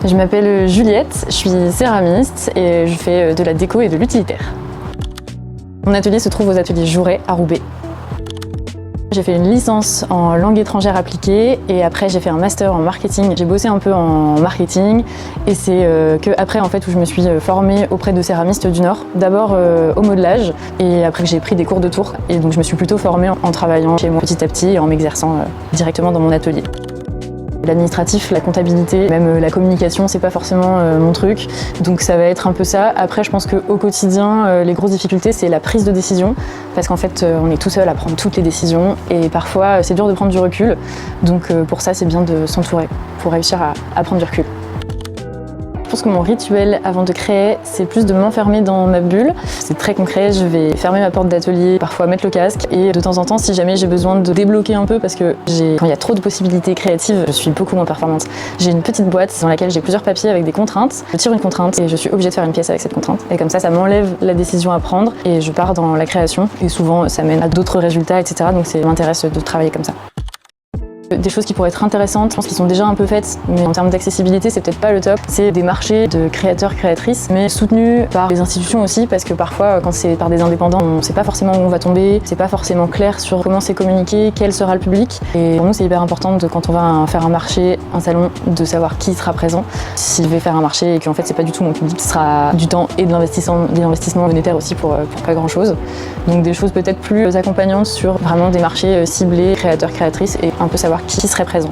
Je m'appelle Juliette, je suis céramiste et je fais de la déco et de l'utilitaire. Mon atelier se trouve aux ateliers Jouret à Roubaix. J'ai fait une licence en langue étrangère appliquée et après j'ai fait un master en marketing. J'ai bossé un peu en marketing et c'est qu'après en fait où je me suis formée auprès de céramistes du Nord. D'abord au modelage et après que j'ai pris des cours de tour et donc je me suis plutôt formée en travaillant chez moi petit à petit et en m'exerçant directement dans mon atelier. L'administratif, la comptabilité, même la communication, c'est pas forcément mon truc, donc ça va être un peu ça. Après, je pense qu'au quotidien, les grosses difficultés, c'est la prise de décision, parce qu'en fait, on est tout seul à prendre toutes les décisions, et parfois, c'est dur de prendre du recul, donc pour ça, c'est bien de s'entourer, pour réussir à prendre du recul. Je pense que mon rituel avant de créer, c'est plus de m'enfermer dans ma bulle. C'est très concret, je vais fermer ma porte d'atelier, parfois mettre le casque et de temps en temps, si jamais j'ai besoin de débloquer un peu parce que quand il y a trop de possibilités créatives, je suis beaucoup moins performante. J'ai une petite boîte dans laquelle j'ai plusieurs papiers avec des contraintes. Je tire une contrainte et je suis obligée de faire une pièce avec cette contrainte. Et comme ça m'enlève la décision à prendre et je pars dans la création. Et souvent, ça mène à d'autres résultats, etc. Donc ça m'intéresse de travailler comme ça. Des choses qui pourraient être intéressantes, je pense qu'ils sont déjà un peu faites, mais en termes d'accessibilité, c'est peut-être pas le top. C'est des marchés de créateurs, créatrices, mais soutenus par les institutions aussi, parce que parfois, quand c'est par des indépendants, on sait pas forcément où on va tomber, c'est pas forcément clair sur comment c'est communiqué, quel sera le public. Et pour nous, c'est hyper important quand on va faire un marché, un salon, de savoir qui sera présent. Si je vais faire un marché et qu'en fait, c'est pas du tout mon public, ce sera du temps et de l'investissement monétaire aussi pour pas grand chose. Donc des choses peut-être plus accompagnantes sur vraiment des marchés ciblés, créateurs, créatrices, et un peu savoir qui serait présent.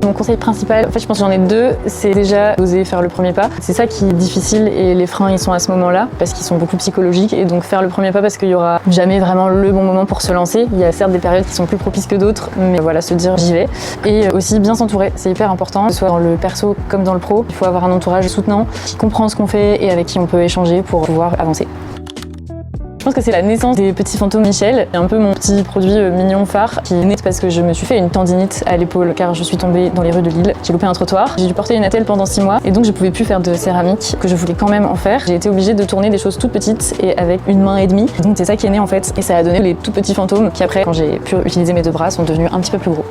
Mon conseil principal, en fait je pense que j'en ai deux, c'est déjà d'oser faire le premier pas. C'est ça qui est difficile et les freins ils sont à ce moment-là parce qu'ils sont beaucoup psychologiques et donc faire le premier pas parce qu'il y aura jamais vraiment le bon moment pour se lancer. Il y a certes des périodes qui sont plus propices que d'autres, mais voilà, se dire j'y vais. Et aussi bien s'entourer, c'est hyper important, que ce soit dans le perso comme dans le pro. Il faut avoir un entourage soutenant qui comprend ce qu'on fait et avec qui on peut échanger pour pouvoir avancer. Je pense que c'est la naissance des petits fantômes Michel, un peu mon petit produit mignon phare qui est né parce que je me suis fait une tendinite à l'épaule car je suis tombée dans les rues de Lille. J'ai loupé un trottoir, j'ai dû porter une attelle pendant 6 mois et donc je pouvais plus faire de céramique que je voulais quand même en faire. J'ai été obligée de tourner des choses toutes petites et avec une main et demie. Donc c'est ça qui est né en fait et ça a donné les tout petits fantômes qui après quand j'ai pu utiliser mes deux bras sont devenus un petit peu plus gros.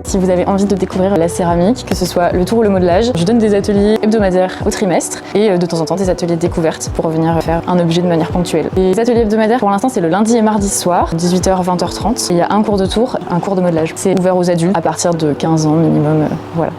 Si vous avez envie de découvrir la céramique, que ce soit le tour ou le modelage, je donne des ateliers hebdomadaires au trimestre et de temps en temps des ateliers découvertes pour venir faire un objet de manière ponctuelle. Les ateliers hebdomadaires pour l'instant c'est le lundi et mardi soir, 18h-20h30. Il y a un cours de tour, un cours de modelage. C'est ouvert aux adultes à partir de 15 ans minimum, voilà.